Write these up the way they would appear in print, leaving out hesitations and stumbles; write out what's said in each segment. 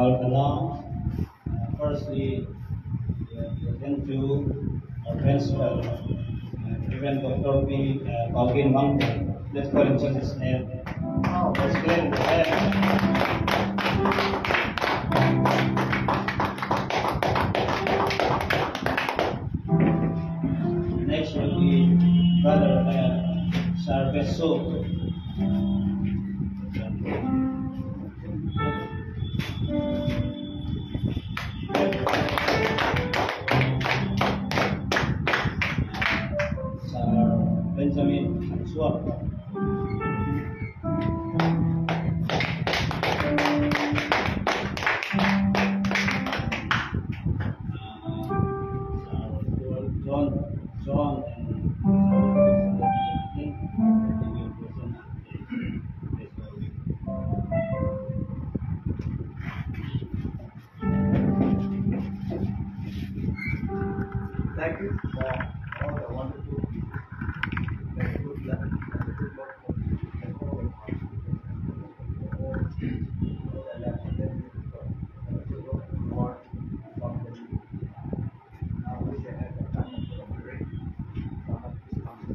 all along. Firstly, thank to our principal, even Dr. B. Calvin Mountain. Let's call in Jesus' name. Let's claim the head. Next will be Brother Sarveso. Benjamin Swap. John Thank you for all the wonderful people. Very good luck and good luck for you and all of us. All the left and then to work more from the I wish I had the time to cooperate. Some of this comes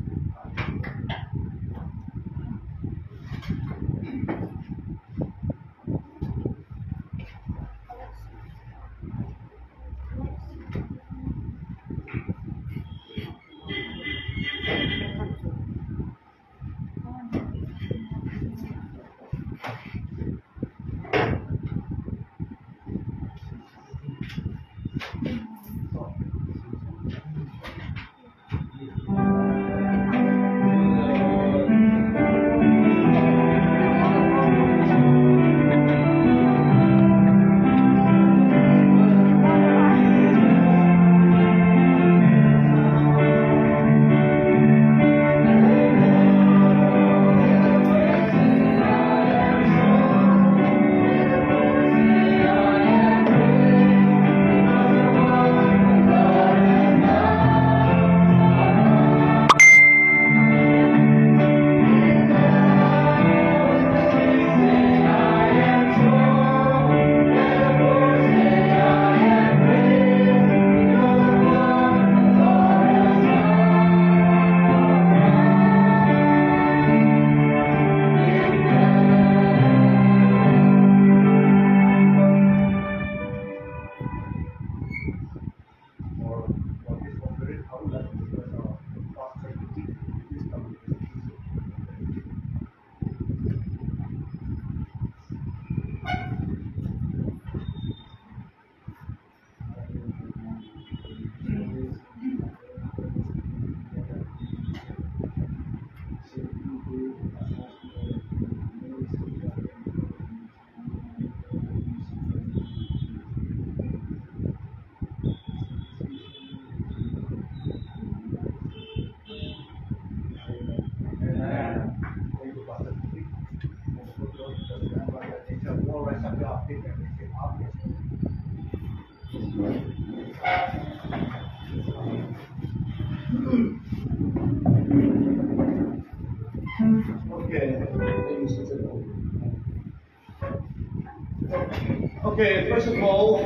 Okay, first of all,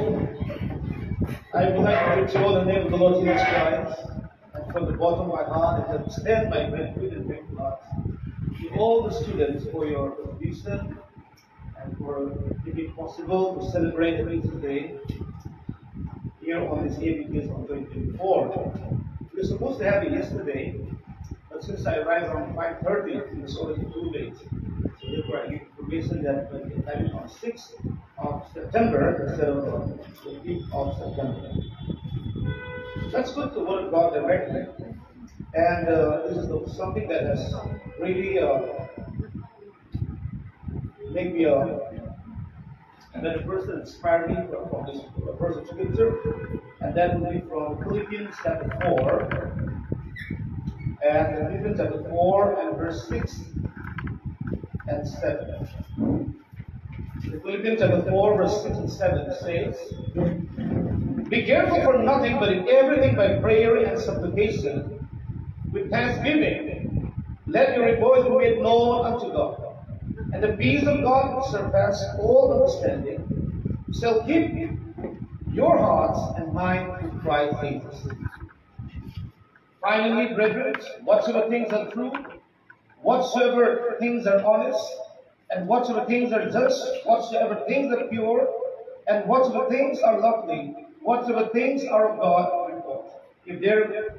I would like to exalt the name of the Lord Jesus Christ, and from the bottom of my heart, I extend my gratitude and thankfulness to all the students for your contribution and for making it possible to celebrate the Feast today here on this ABTS on 2024. We were supposed to have it yesterday, but since I arrived around 5:30, it was already too late. So therefore, I give information that we will have it on 6th of September instead of the 5th of September. Let's go to the Word of God directly. And this is something that has really made me another person inspired me from this verse of scripture, and that will be from Philippians chapter 4. And Philippians chapter 4 and verse 6 and 7. Philippians chapter 4, verse 6 and 7 says, "Be careful for nothing, but in everything by prayer and supplication, with thanksgiving, let your requests be made known unto God. And the peace of God, which surpasses all understanding, shall keep your hearts and mind in Christ Jesus. Finally, brethren, whatsoever things are true, whatsoever things are honest, and whatsoever things are just, whatsoever things are pure, and whatsoever things are lovely, whatsoever things are of God report. If there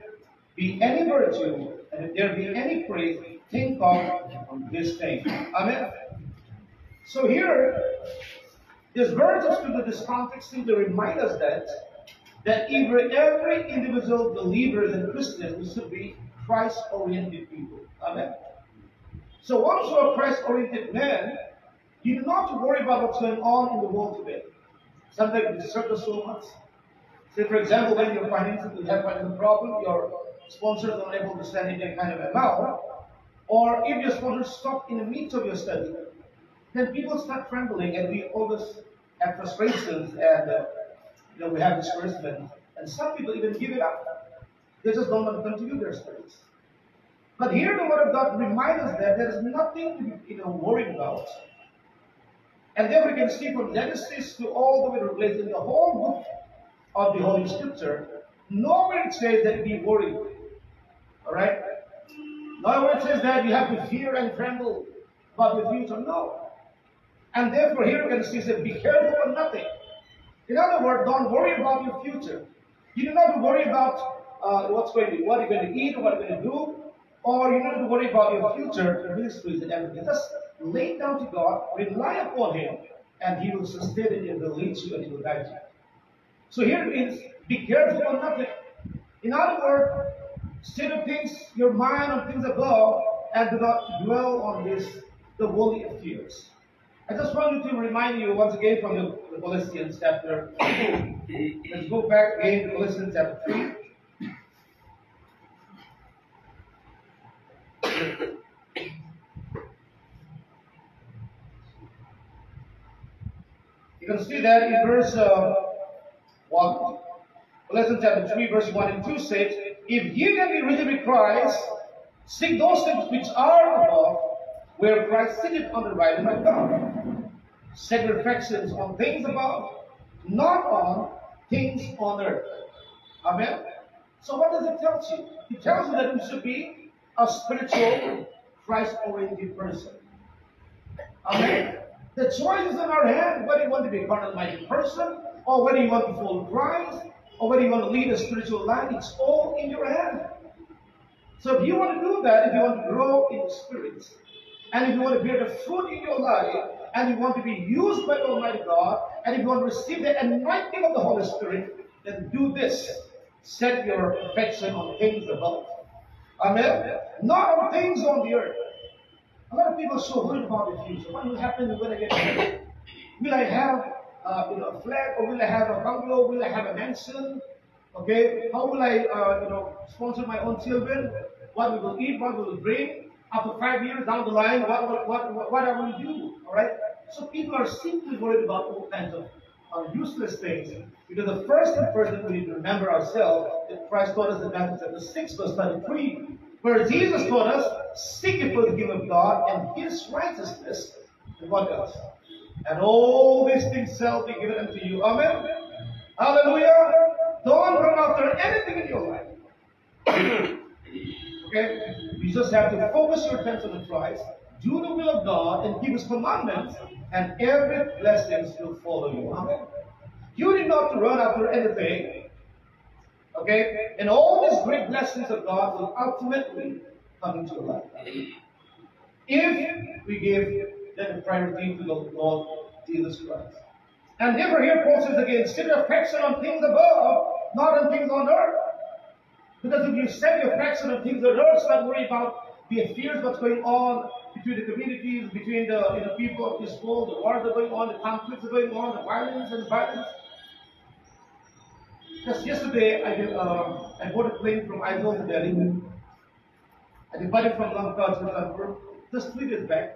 be any virtue, and if there be any praise, think of this thing. Amen. So here, this verse of scripture, this context seems to remind us that every individual believers and Christians should be Christ-oriented people. Amen. So once you are a Christ-oriented man, you do not have to worry about what's going on in the world today. Sometimes it disturbs us so much. Say, for example, when you're you have financial problem, your sponsors are unable to send any kind of amount, or if your sponsors stop in the midst of your study, then people start trembling, and we always have frustrations, and we have discouragement, and some people even give it up. They just don't want to continue their studies. But here the Word of God reminds us that there is nothing to be worried about. And then we can see from Genesis to all the way to Revelation, the whole book of the Holy Scripture, nowhere it says that be worried. Alright? Nowhere it says that you have to fear and tremble about the future. No. And therefore here we can see that be careful of nothing. In other words, don't worry about your future. You do not have to worry about what you're going to eat or what you're going to do, or you don't have to worry about your future ministries and everything. Just lay down to God, rely upon Him, and He will sustain it and will lead you and He will guide you. So here it is, be careful of nothing. In other words, set of things, your mind on things above, and do not dwell on the worldly affairs. I just wanted to remind you once again from the Colossians chapter 2. Let's go back again to Colossians chapter 3. You can see that in verse 1. Colossians chapter 3, verse 1 and 2 says, if ye then be risen with Christ, seek those things which are above, where Christ sitteth on the right hand of God. Set your affections on things above, not on things on earth. Amen? So what does it tell you? It tells you that we should be a spiritual, Christ-oriented person. Amen? The choice is in our hand, whether you want to be a carnal-minded person, or whether you want to follow Christ, or whether you want to lead a spiritual life. It's all in your hand. So if you want to do that, if you want to grow in the Spirit, and if you want to bear the fruit in your life, and you want to be used by the Almighty God, and if you want to receive the anointing of the Holy Spirit, then do this. Set your affection on things above. Amen? Not on things on the earth. A lot of people are so worried about the future. What will happen when I get married? Will I have a flat, or will I have a bungalow? Will I have a mansion? Okay, how will I sponsor my own children? What we will eat? What we will drink? After 5 years down the line, what I will do? All right. So people are simply worried about all kinds of useless things. Because the first person we need to remember ourselves that Christ taught us in Matthew chapter 6, verse 33, where Jesus taught us, seek ye first the kingdom of God and His righteousness, and what else? And all these things shall be given unto you. Amen. Hallelujah. Don't run after anything in your life. Okay? You just have to focus your attention on Christ, do the will of God, and keep His commandments, and every blessing will follow you. Amen. You need not to run after anything. Okay? And all these great blessings of God will ultimately come into your life. If we give the priority to the Lord Jesus Christ. And therefore here Paul says again, set your affection on things above, not on things on earth. Because if you set your affection on things on earth, start worrying about the affairs, what's going on between the communities, between the people of this world, the wars are going on, the conflicts are going on, the violence and violence. Just yesterday, I bought a plane from Aizawl to Delhi. I departed from Lanka to Lumpur just 3 days back.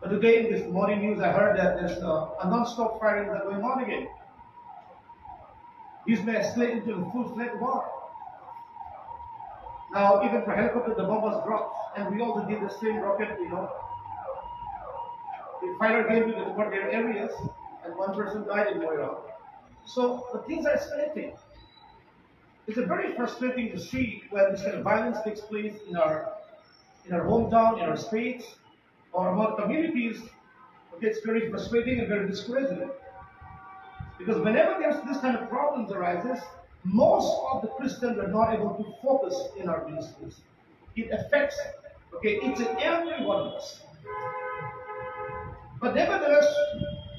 But today, in this morning news, I heard that there's a non-stop firing that's going on again. This may escalate into a full-fledged war. Now, even for helicopters, the bomb was dropped, and we also did the same rocket, The fighter came to the different areas, and one person died in Moira. So the things are escalating. It's a very frustrating to see when this kind of violence takes place in our hometown, in our states, or among communities. Okay, it's very frustrating and very discouraging. Because whenever there's this kind of problems arises, most of the Christians are not able to focus in our ministries. It affects, okay, each and every one of us. But nevertheless,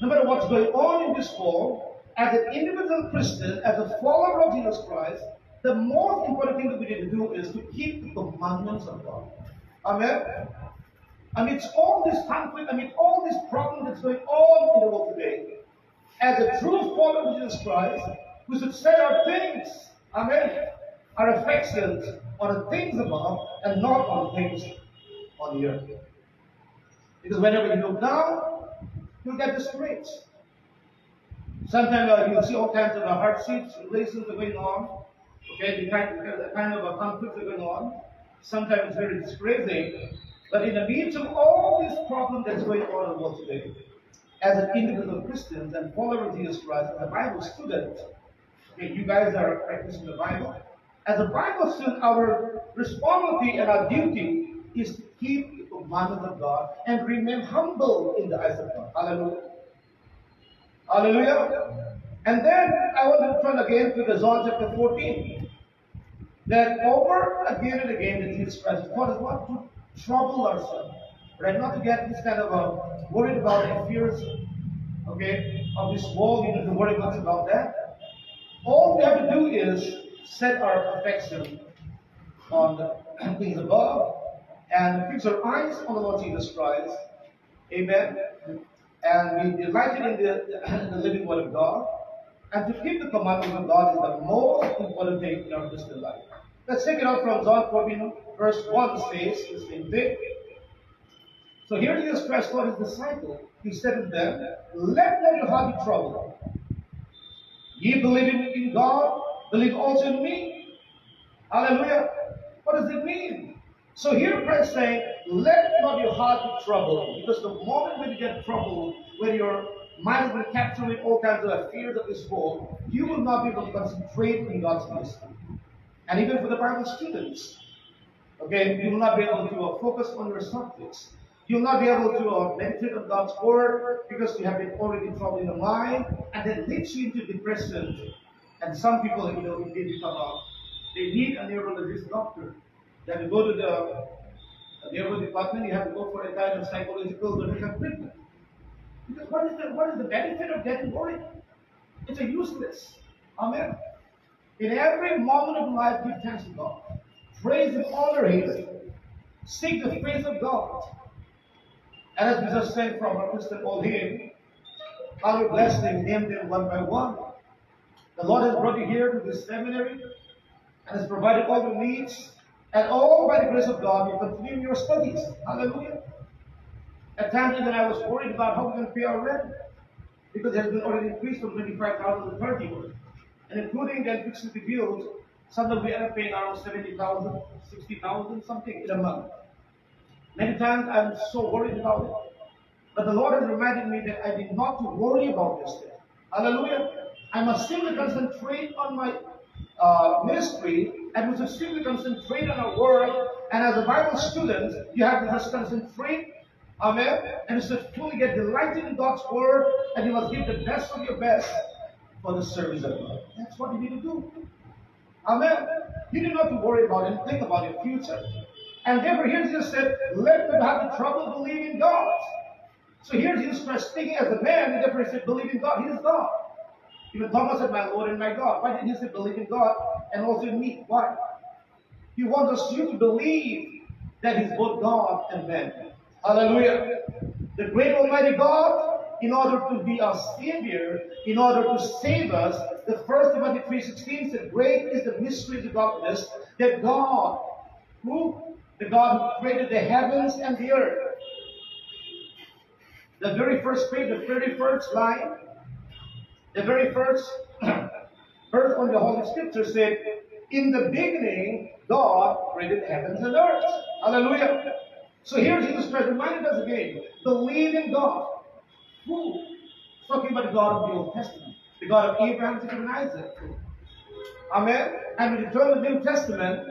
no matter what's going on in this world, as an individual Christian, as a follower of Jesus Christ, the most important thing that we need to do is to keep the commandments of God. Amen? Amidst all this conflict, amidst all this problem that's going on in the world today, as a true follower of Jesus Christ, we should set our things, amen, our affections on the things above and not on things on the earth. Because whenever you look down, you'll get discouraged. Sometimes you'll see all kinds of hardships, relations are going on. Okay, the kind of conflicts are going on. Sometimes it's very discouraging. But in the midst of all this problem that's going on in the world today, as an individual Christian and follower of Jesus Christ, as a Bible student, okay, you guys are practicing the Bible. As a Bible student, our responsibility and our duty is to keep the commandments of God and remain humble in the eyes of God. Hallelujah. Hallelujah. And then I want to turn again to the John chapter 14. That over again and again that Jesus Christ taught us not to trouble ourselves. Right? Not to get this kind of worried about the fears, okay, of this world. You need to worry much about that. All we have to do is set our affection on the things above and fix our eyes on the Lord Jesus Christ. Amen. And be delighted in the living Word of God. And to keep the commandments of God is the most important thing in our Christian life. Let's take it out from John 14, verse 1 says the same thing. So here Jesus Christ taught his disciples. He said to them, "Let not your heart be troubled. Ye believe in God, believe also in me." Hallelujah. What does it mean? So here Christ is saying, let not your heart be troubled. Because the moment when you get troubled, when your mind will capture with all kinds of fears of this world, you will not be able to concentrate in God's mystery. And even for the Bible students, okay, you will not be able to focus on your subjects. You will not be able to meditate on God's word because you have been already troubled in the mind, and that leads you into depression. And some people, indeed become they need a neurologist doctor. You have to go to the neuro department. You have to go for a kind of psychological treatment. Because what is the benefit of getting worried? It's a useless. Amen. In every moment of life, give thanks to God. Praise and honor Him. Seek the face of God. And as we just sang from our Christian old hymn, how we bless them, name them one by one. The Lord has brought you here to this seminary and has provided all your needs. And all by the grace of God, you continue your studies. Hallelujah. At times even I was worried about how we're going to pay our rent, because it has been already increased from 25,000 to 30,000. And including the electricity bills, sometimes we end up paying around 70,000, 60,000, something in a month. Many times I'm so worried about it. But the Lord has reminded me that I need not to worry about this thing. Hallelujah. I must simply concentrate on my ministry, and we should simply concentrate on our work. And as a Bible student, you have to just concentrate. Amen. And you should truly get delighted in God's word, and you must give the best of your best for the service of God. That's what you need to do. Amen. You need not to worry about it and think about your future. And therefore, here Jesus said, let them have the trouble believing God. So here Jesus Christ speaking as a man, and therefore he said, believe in God. He is God. Even Thomas said, my Lord and my God. Why did he say believe in God and also in me? Why? He wants us to believe that he's both God and man. Hallelujah. The great Almighty God, in order to be our Savior, in order to save us, the 1 Timothy 3:16 said, great is the mystery of godliness, that God, the God who created the heavens and the earth. The very first page, the very first line, the very first verse on the Holy Scripture said, in the beginning, God created heavens and earth. Hallelujah. So here Jesus Christ reminded us again, believe in God. Who? It's talking about the God of the Old Testament, the God of Abraham, Jacob, and Isaac. Amen. And when you turn to the New Testament,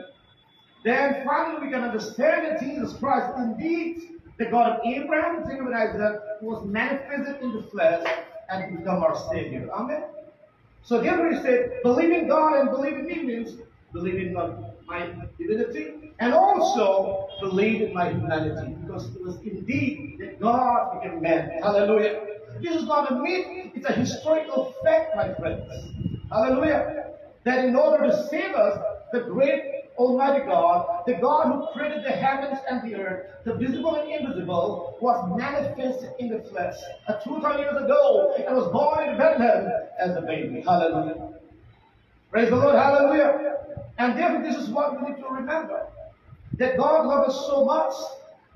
then finally we can understand that Jesus Christ, indeed, the God of Abraham, Jacob, and Isaac, was manifested in the flesh and become our Savior. Amen. So therefore he said, believe in God and believe in me means believe in my divinity and also believe in my humanity. Because it was indeed that God became man. Hallelujah. This is not a myth, it's a historical fact, my friends. Hallelujah. That in order to save us, the great Almighty God, the God who created the heavens and the earth, the visible and invisible, was manifested in the flesh 2,000 years ago and was born in Bethlehem as a baby. Hallelujah. Praise the Lord. Hallelujah. And therefore, this is what we need to remember. That God loved us so much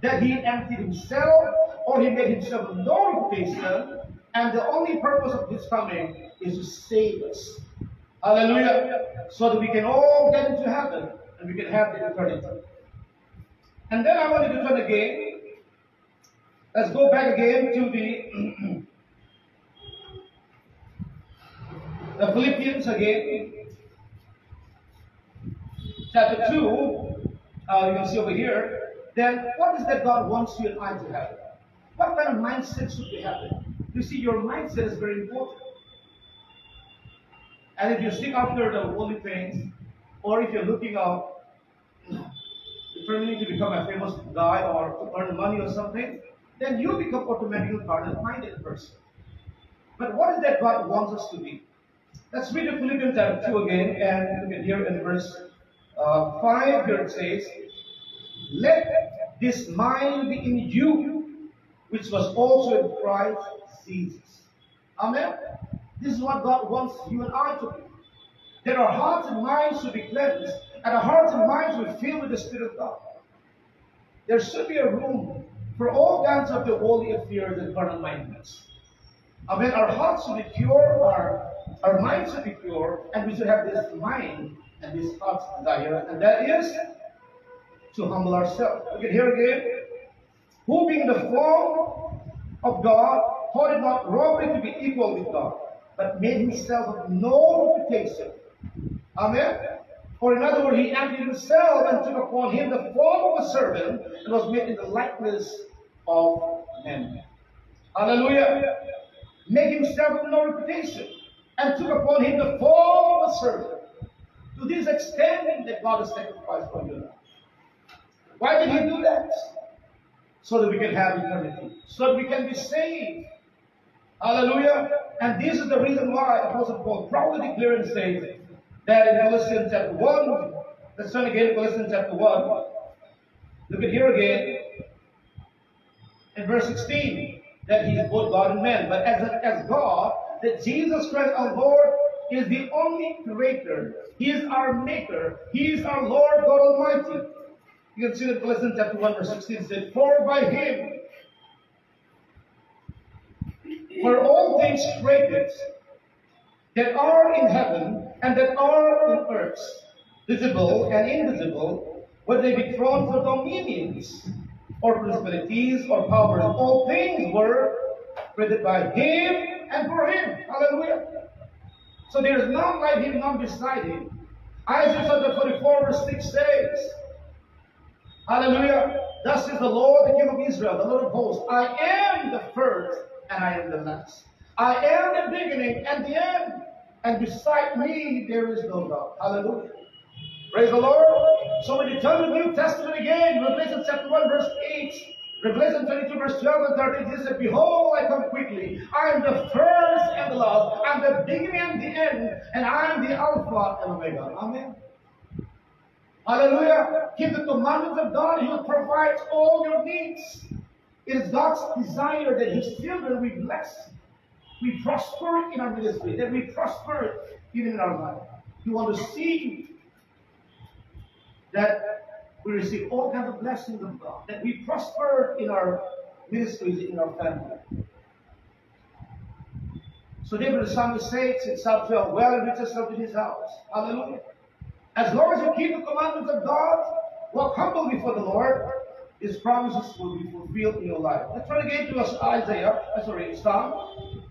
that He emptied Himself, or He made Himself known to Himself, and the only purpose of His coming is to save us. Hallelujah. So that we can all get into heaven and we can have the eternity. And then I want you to turn again. Let's go back again to the Philippians again. Chapter 2, you can see over here. Then what is that God wants you and I to have? What kind of mindset should we have? You see, your mindset is very important. And if you seek after the worldly things, or if you're looking out, determining to become a famous guy or to earn money or something, then you become automatically a carnal-minded person. But what is that God wants us to be? Let's read the Philippians chapter 2 again, and look at here in verse 5, here it says, let this mind be in you, which was also in Christ Jesus. Amen? This is what God wants you and I to be. That our hearts and minds should be cleansed, and our hearts and minds should be filled with the Spirit of God. There should be a room for all kinds of the worldly affairs and carnal mindedness. Amen. Our hearts should be pure, our minds should be pure, and we should have this mind and this heart's desire, and that is to humble ourselves. Look at here again. Who being the form of God, thought it not robbery to be equal with God, but made himself of no reputation. Amen. Or in other words, he emptied himself and took upon him the form of a servant and was made in the likeness of men. Hallelujah. Made himself of no reputation and took upon him the form of a servant. To this extent that God has sacrificed for you. Why did he do that? So that we can have eternity. So that we can be saved. Hallelujah. And this is the reason why Apostle Paul proudly declares and says that in Galatians chapter 1, let's turn again to Galatians chapter 1. Look at here again. In verse 16, that he is both God and man. But as God, that Jesus Christ our Lord is the only creator. He is our maker. He is our Lord God Almighty. You can see that Galatians chapter 1 verse 16 says, for by him were all things created that are in heaven and that are in earth, visible and invisible, whether they be thrones or dominions, or principalities or powers. All things were created by him and for him. Hallelujah. So there is none like him, none beside him. Isaiah chapter 44 verse 6 says, hallelujah, thus is the Lord, the King of Israel, the Lord of hosts, I am the first and I am the last. I am the beginning and the end. And beside me there is no God. Hallelujah. Praise the Lord. So when you turn to the New Testament again, Revelation chapter 1 verse 8, Revelation 22 verse 12 and 13, he said, behold, I come quickly. I am the first and the last. I am the beginning and the end. And I am the Alpha and Omega. Amen. Hallelujah. Keep the commandments of God. He will provide all your needs. It is God's desire that His children be blessed. We prosper in our ministry, that we prosper even in our life. We want to see that we receive all kinds of blessings of God, that we prosper in our ministries, in our family. So therefore the psalmist says in Psalm 12, well and rich yourself in his house. Hallelujah. As long as you keep the commandments of God, walk humble before the Lord, His promises will be fulfilled in your life. Let's turn again to Psalm.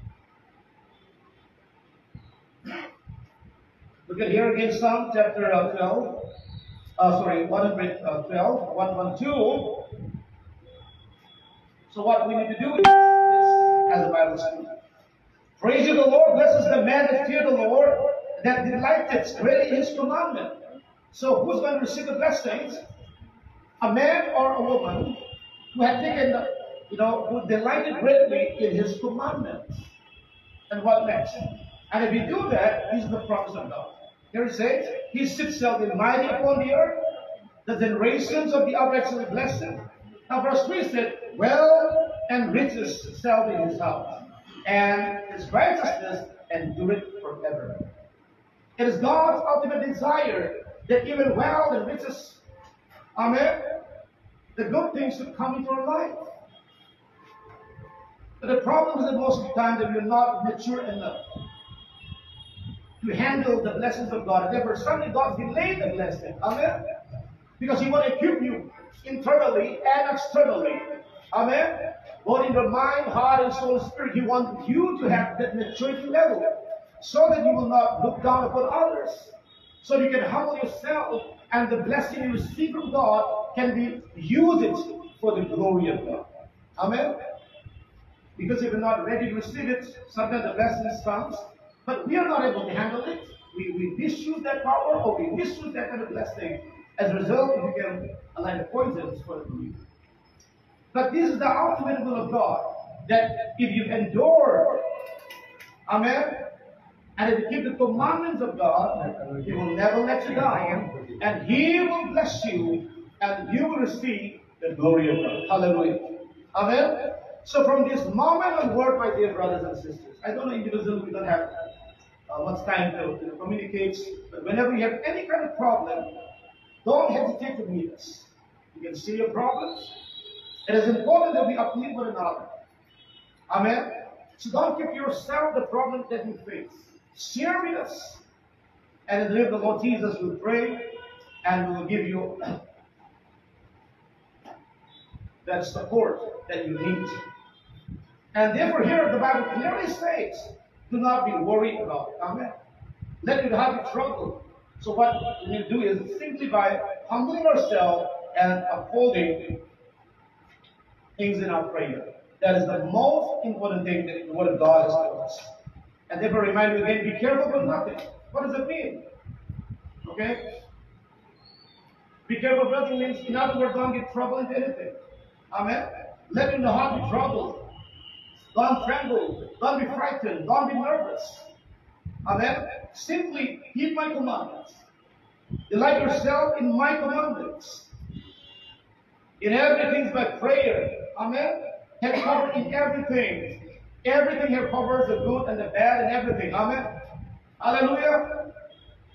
Look at here again, Psalm chapter 12. 112, 112. So what we need to do is as the Bible says. Praise you, the Lord. Blesses the man that fear the Lord, that delighteth greatly in his commandment. So who's going to receive the blessings? A man or a woman who had taken, who delighted greatly in his commandments. And what next? And if you do that, this is the promise of God. Here it says, He sits mighty upon the earth, the generations of the upright shall be blessed. Now verse 3 said, well and riches shall be in his house, and his righteousness endureth forever. It is God's ultimate desire that even wealth and riches, amen, the good things should come into our life. But the problem is that most of the time that we're not mature enough to handle the blessings of God. And therefore, suddenly God delayed the blessing. Amen? Because He wants to equip you internally and externally. Amen? Both in your mind, heart, and soul and spirit. He wants you to have that maturity level so that you will not look down upon others. So you can humble yourself and the blessing you receive from God can be used for the glory of God. Amen? Because if you're not ready to receive it, sometimes the blessing comes, but we are not able to handle it. We misuse that power or we misuse that kind of blessing. As a result, we become like poisons for the believer. But this is the ultimate will of God, that if you endure, amen, and if you keep the commandments of God, He will never let you down, and He will bless you, and you will receive the glory of God. Hallelujah. Amen. So from this moment onward, my dear brothers and sisters, I don't know individually, we don't have much time to communicate, but whenever you have any kind of problem, don't hesitate to meet us. You can see your problems. It is important that we uplift one another. Amen. So don't keep yourself the problem that you face. Share with us. And in the name of the Lord Jesus, we pray and we will give you that support that you need. And therefore here the Bible clearly says, do not be worried about it. Amen. Let you have trouble. So what we need to do is simply by humbling ourselves and upholding things in our prayer. That is the most important thing that the Word of God has told us. And therefore remind you again, be careful for nothing. What does it mean? Okay? Be careful for nothing means, in other words, don't get trouble into anything. Amen? Let you know how to be troubled. Don't tremble. Don't be frightened. Don't be nervous. Amen? Simply keep my commandments. Delight yourself in my commandments. In everything by prayer. Amen? Have covered in everything. Everything here covers the good and the bad and everything. Amen? Hallelujah.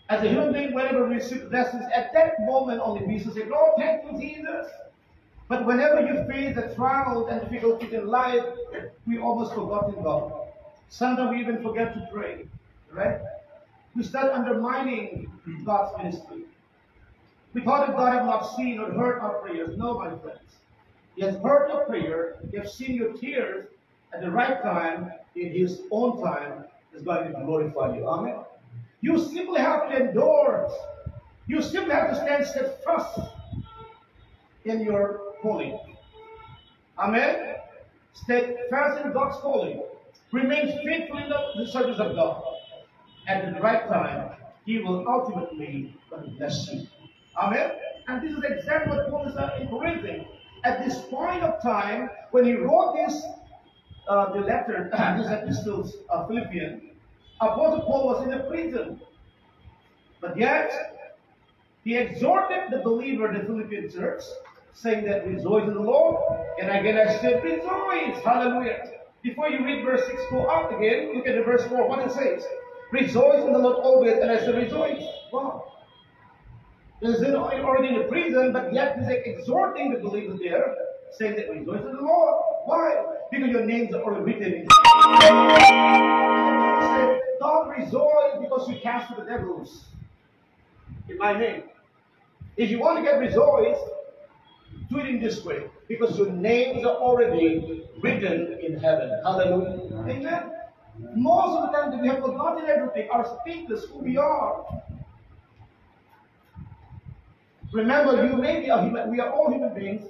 As a human being, whenever we receive blessings, at that moment only we should say, "Oh, thank you, Jesus." But whenever you face the trials and difficulties in life, we almost forgotten God. Sometimes we even forget to pray. Right? We start undermining God's ministry. We thought that God had not seen or heard our prayers. No, my friends. He has heard your prayer. He has seen your tears. At the right time, in His own time, is going to glorify you. Amen. You simply have to endure. You simply have to stand steadfast in your calling. Amen. Steadfast in God's calling. Remain faithful in the service of God. At the right time, He will ultimately bless you. Amen. And this is exactly what Paul is encouraging. At this point of time, when he wrote this, the letter, this epistles of Philippians, Apostle Paul was in a prison. But yet, he exhorted the believer, the Philippian church, saying that rejoice in the Lord. And again I said, rejoice. Hallelujah. Before you read verse 6, go up again. Look at the verse 4. What it says. Rejoice in the Lord always. And I said, rejoice. Wow. He's already in the prison, but yet he's exhorting the believers there, saying that rejoice in the Lord. Why? Because your names are already written in. Don't rejoice because you cast out the devils in my name. If you want to get rejoice, do it in this way, because your names are already written in heaven. Hallelujah. Amen. Most of the time we have forgotten everything, our status, who we are. Remember, you may be a human, we are all human beings,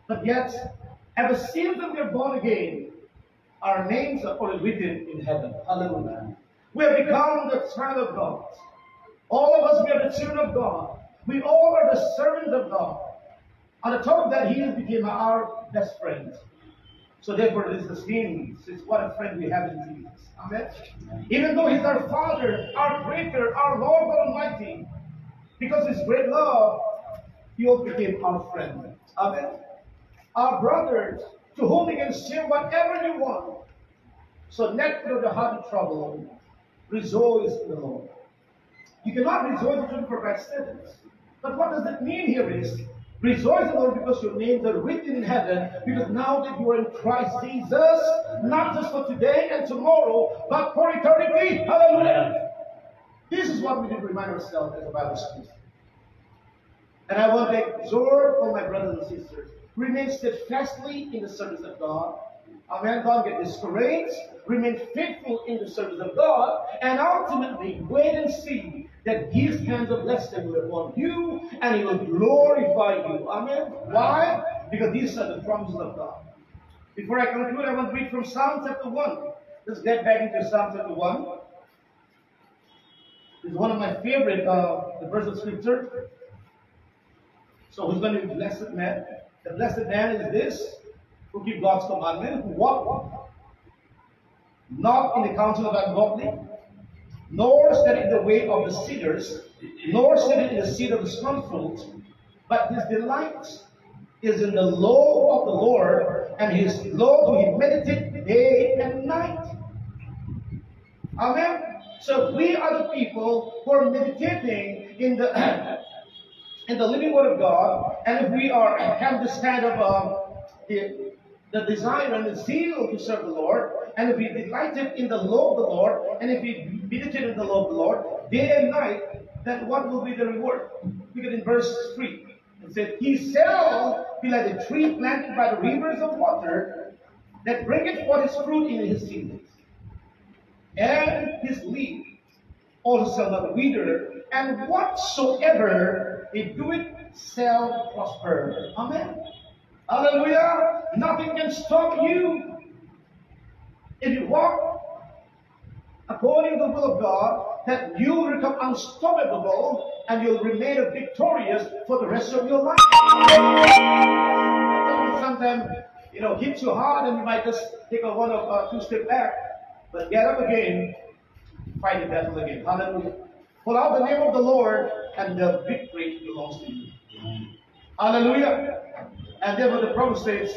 but yet, ever since that we are born again, our names are already written in heaven. Hallelujah. We have become the child of God. All of us, we are the children of God. We all are the servants of God. On the top of that, He became our best friend. So therefore, it is the same. It's what a friend we have in Jesus. Amen. Even though He's our Father, our Creator, our Lord God Almighty, because His great love, He also became our friend. Amen. Our brothers, to whom we can share whatever you want. So never the heart of trouble, rejoice in the Lord. You cannot rejoice in for backsliders. But what does it mean here is, rejoice in the Lord because your names are written in heaven, because now that you are in Christ Jesus, not just for today and tomorrow, but for eternity. Hallelujah. This is what we need to remind ourselves as a Bible student. And I want to exhort all my brothers and sisters, remain steadfastly in the service of God. Amen. Don't get discouraged. Remain faithful in the service of God. And ultimately, wait and see that His hands of blessing will be upon you and He will glorify you. Amen. Why? Because these are the promises of God. Before I conclude, I want to read from Psalm chapter 1. Let's get back into Psalm chapter 1. It's one of my favorite verses of Scripture. So who's going to be the blessed man? The blessed man is this, who keep God's commandment, who walk not in the counsel of ungodly, nor stand in the way of the sinners, nor sit in the seat of the scornful, but his delight is in the law of the Lord, and his law do he meditate day and night. Amen. So we are the people who are meditating in the in the living Word of God, and if we have this kind of the desire and the zeal to serve the Lord, and if we delighted in the law of the Lord, and if we meditate in the law of the Lord day and night, then what will be the reward? Because in verse 3, it said, He shall be like a tree planted by the rivers of water, that bringeth forth his fruit in his seasons, and his leaf also shall not wither, and whatsoever he doeth shall prosper. Amen. Hallelujah. Nothing can stop you. If you walk according to the will of God, that you will become unstoppable and you'll remain victorious for the rest of your life. Sometimes, hits you hard and you might just take a one or two step back, but get up again, fight the battle again. Hallelujah. Pull out the name of the Lord, and the victory belongs to you. Hallelujah. And therefore the promise says,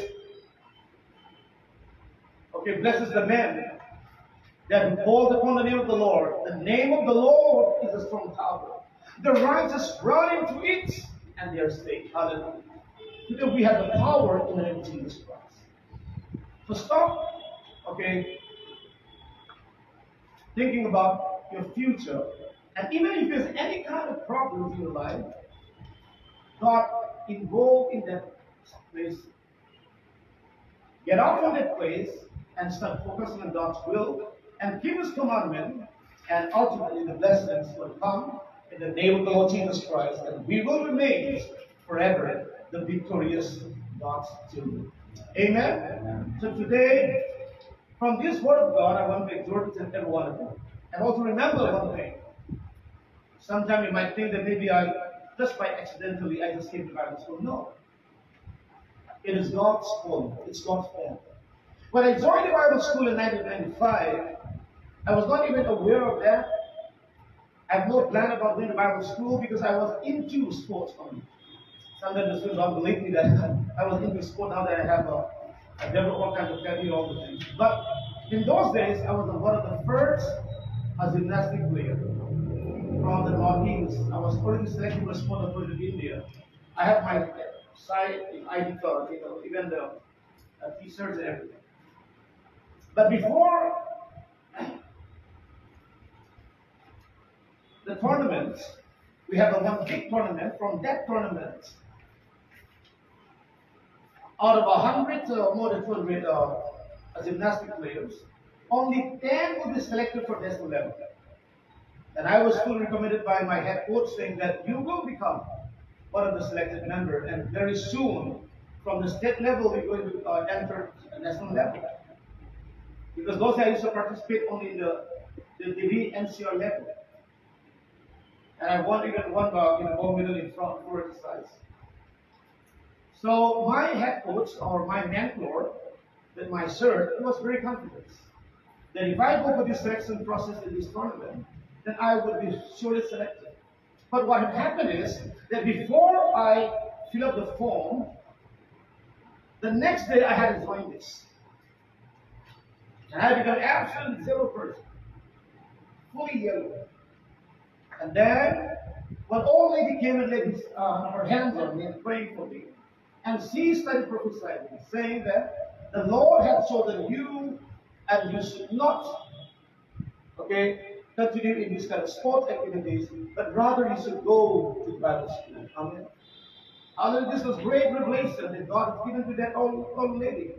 okay, blessed is the man that calls upon the name of the Lord. The name of the Lord is a strong tower. The righteous run into it, and they are saved. Hallelujah. Because we have the power in the name of Jesus Christ. So stop, thinking about your future. And even if there's any kind of problems in your life, God involved in that place. Get out from that place and start focusing on God's will and keep His commandment, and ultimately the blessings will come in the name of the Lord Jesus Christ, and we will remain forever the victorious God's children. Amen? Amen. So today, from this word of God, I want to exhort every one of you. And also remember one thing. Sometimes you might think that maybe just by accidentally, I just came to Bible school. No. It is God's fault. It's God's plan. When I joined the Bible school in 1995, I was not even aware of that. I had no plan about going to Bible school because I was into sports only. Sometimes the students don't believe me that I was into sport now that I developed all kinds of cardio, all the things. But in those days, I was one of the first gymnastic players from the Northeast. I was already selected for a sport to India. I have my side ID card, even the t-shirts and everything. But before the tournaments, we have one big tournament. From that tournament, out of 100 more than 200 gymnastic players, only 10 will be selected for national level. And I was fully recommended by my head coach saying that you will become one of the selected members, and very soon from the state level we're going to enter a national level. Because those I used to participate only in the NCR level. And I won even one gold medal in front for exercise. So my head coach or my mentor, that my sir, he was very confident that if I go for this selection process in this tournament, then I would be surely selected. But what had happened is that before I fill up the form, the next day I had to join this. And I become absolutely zero person, fully yellow. And then, one old lady came and laid her hands on me and prayed for me. And she started prophesying, saying that the Lord had chosen you and you should not, continue in this kind of sport activities, but rather you should go to Bible school. Amen. Hallelujah. This was great revelation that God has given to that old lady.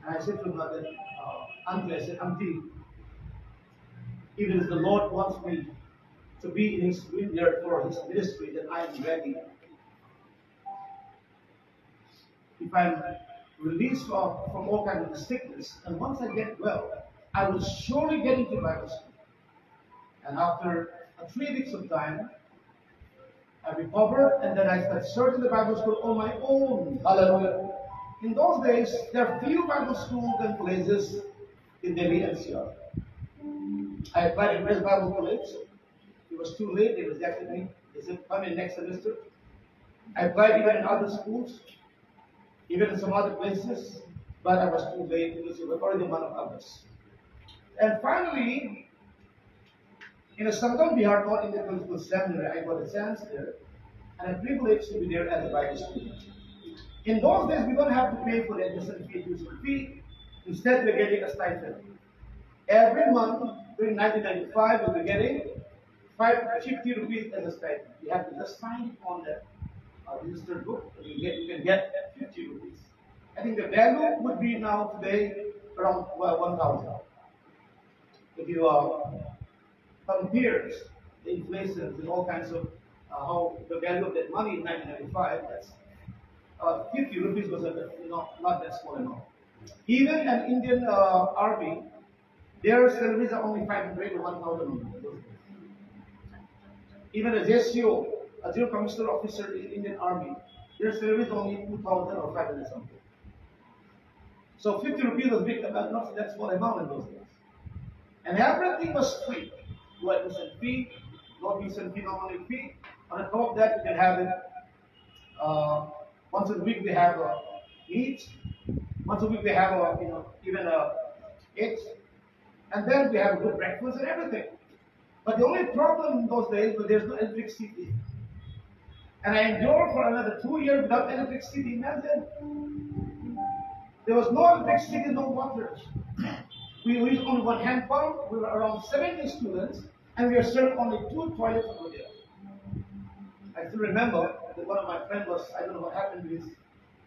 And I said to her, Auntie, I said, Auntie, even if the Lord wants me to be in His vineyard for His ministry, then I am ready. If I'm released from all kinds of sickness, and once I get well, I will surely get into Bible school. And after 3 weeks of time, I recovered, and then I started searching the Bible school on my own. Hallelujah. In those days, there are few Bible schools and places in Delhi NCR. I applied in West Bible College. It was too late. They rejected me. They said, come in next semester. I applied even in other schools, even in some other places, but I was too late because it was already one of others. And finally, in a Sangam Bihar, not in the political seminary, I got a chance there, and I'm privileged to be there as a Bible student. In those days, we don't have to pay for the admission fee, tuition fee. Instead, we're getting a stipend. Every month, during 1995, we'll be getting 50 rupees as a stipend. You have to just sign on the registered book, and you can get 50 rupees. I think the value would be now today around 1,000. If you compare the inflation and all kinds of how the value of that money in 1995, that's 50 rupees was not that small amount. Even an Indian army, their salaries are only 500 or 1,000. Even a JCO, a Zero Commissioner Officer in Indian Army, their salary is only 2,000 or 500 something. So 50 rupees was big, not that small amount in those days. And everything was free. No admission fee, no tuition fee, no money fee. On top of that, you can have it. Once a week we have meat. Once a week we have even eggs. And then we have good breakfast and everything. But the only problem in those days was there's no electricity. And I endured for another 2 years without electricity. Imagine. There was no electricity, no water. We used only one hand pump. We were around 70 students, and we were served only 2 toilets over there. I still remember that one of my friends was, I don't know what happened to his,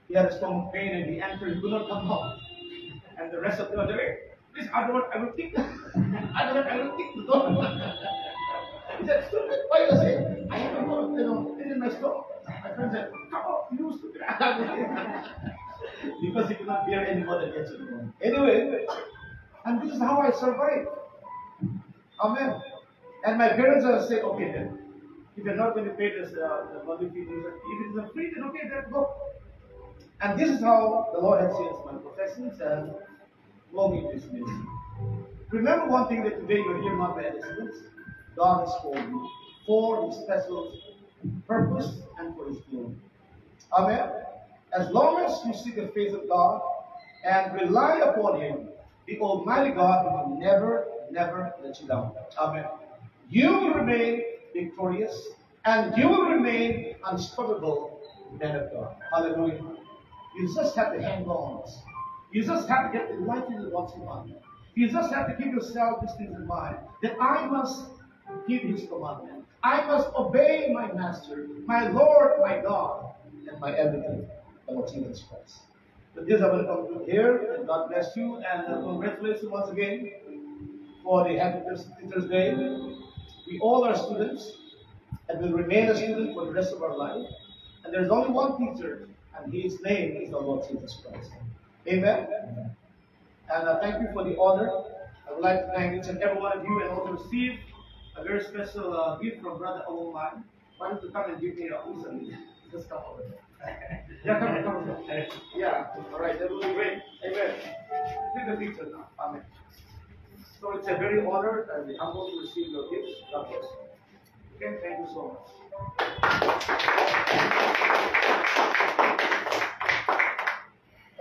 he had a stomach pain and he entered, he could not come out. And the rest of them were there. Please, I will kick I will kick the door. He said, stupid, why you say? I have a pain in my stomach. My friend said, come on, you stupid. Because he could not bear any more than yesterday. Anyway, and this is how I survived. Amen. And my parents said, okay then, if you're not going to pay this the monthly fee, if it is free, then okay, then go. And this is how the Lord has changed my professions and called me to His ministry. Remember one thing, that today you're here not by accident. God has called you for His special purpose and for His glory. Amen. As long as you seek the face of God and rely upon Him, the Almighty God will never, never let you down. Amen. You will remain victorious and you will remain unstoppable, man of God. Hallelujah. You just have to hang on. You just have to get enlightened in what's going on. You just have to keep yourself these things in mind, that I must keep His commandment. I must obey my Master, my Lord, my God, and my everything, the Lord Jesus Christ. With this, I'm going to conclude here. And God bless you. And congratulations once again for the Happy Teachers Day. We all are students and will remain a student for the rest of our life. And there's only one teacher, and his name is the Lord Jesus Christ. Amen. And thank you for the honor. I would like to thank each and every one of you and also receive a very special gift from Brother Owen. Why don't you come and give me a Usan? Just come over. Yeah, come on. Yeah, all right, that will be great. Amen. Take the picture now. Amen. So it's a very honor and humble to receive your gifts. God bless you. Okay, thank you so much.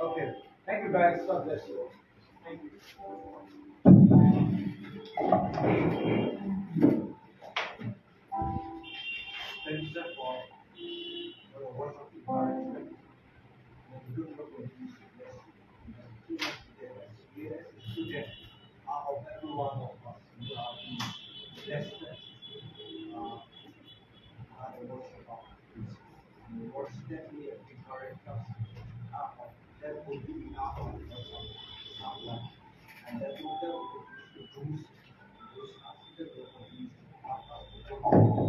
Okay, thank you guys. God bless you. Thank you. Thank you, sir, for your words of encouragement. And good work on this students. We as a student are of every one of us. We are the blessed are the words of our Jesus. And the words that we have encouraged us are of that will be in our own our life. And that will produce us, that will produce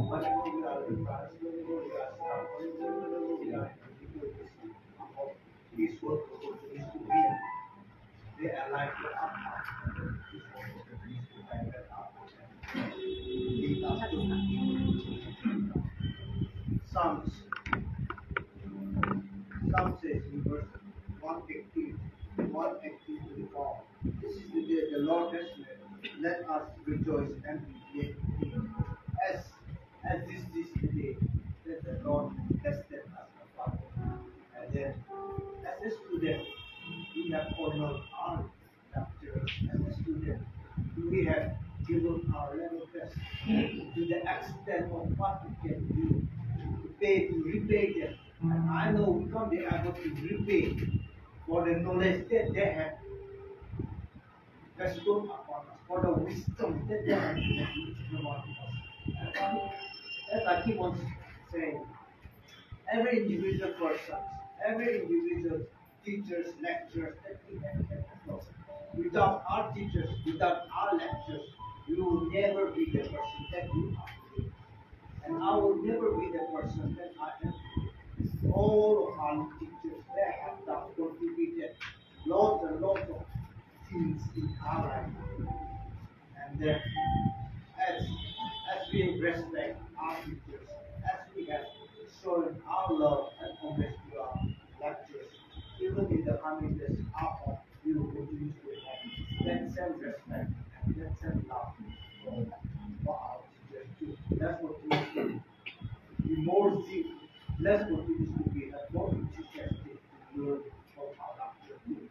whenever we are depressed, whenever we are struck, whenever we are in difficulties, this work will produce to be. They are like the outcome. This work will produce to find that outcome. Lead us to Psalms. Psalm says in verse 118, 184. This is the day the Lord has made. Let us rejoice and be glad in it. As this is the day that the Lord tested us apart. And then, as a student, we have honored our lecturers. As a student, we have given our level best to the extent of what we can do to repay them. And I know we can't be able to repay for the knowledge that they have bestowed upon us, for the wisdom that they have given upon us. As I keep on saying, every individual person, every individual teachers, lecturers that we have, without our teachers, without our lectures, we will never be the person that we are today. And I will never be the person that I am today. All of our teachers, they have done, contributed lots and lots of things in our life. And then, as we respect our teachers, as we have shown our love and homage to our lectures, even in the coming days after, we will continue to have that same respect and that same love for our teachers too. That's what we should be more zeal. Let's continue to be that what the teachers did to learn from our lectures too.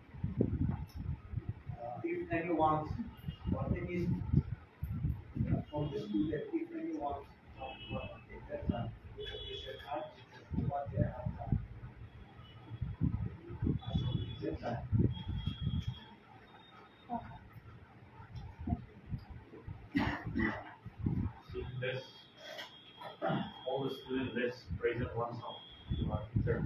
If anyone or any from the student, if anyone take that time, we appreciate our teachers for what they have done. So, that time. So let's all the students let's praise it one song to our teacher.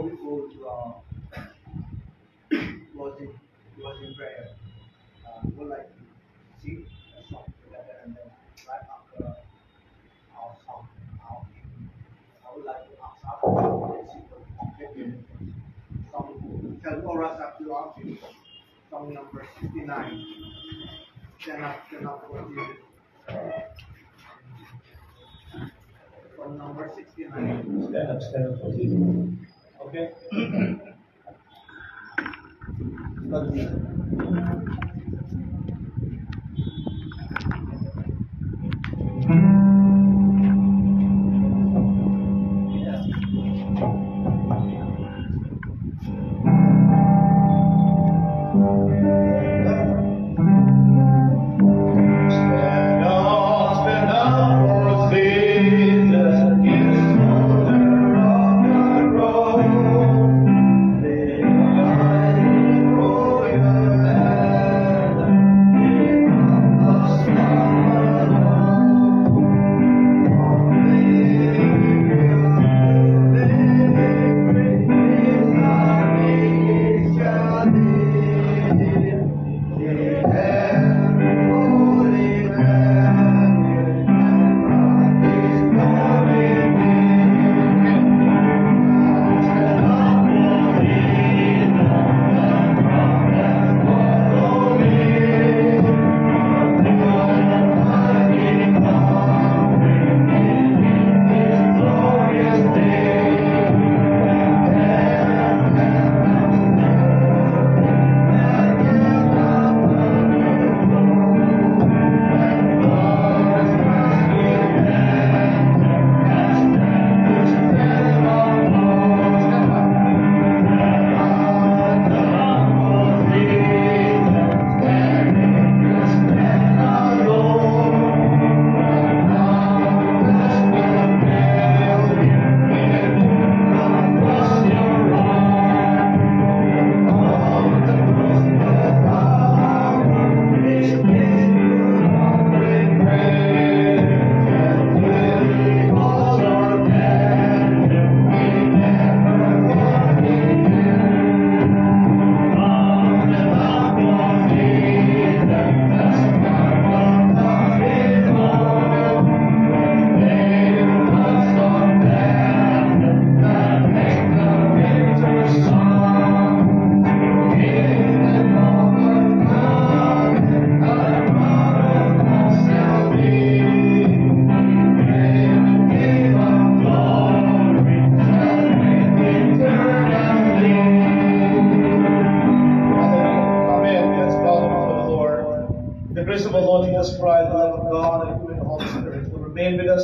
we go to closing prayer, we would like to sing a song together, and then right after our song, I would like to ask us to sing the song. Can all rise up to our feet? Song number 69. Stand up for Jesus. Song number 69. Stand up for Jesus. Okay? Start music. Stand up for Jesus. He's shoulder on the road. They died for your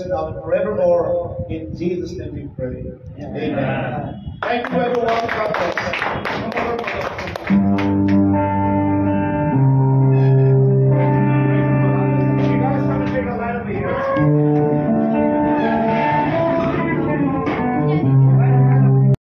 now and forevermore. In Jesus' name we pray. Amen. Thank you, everyone. God bless.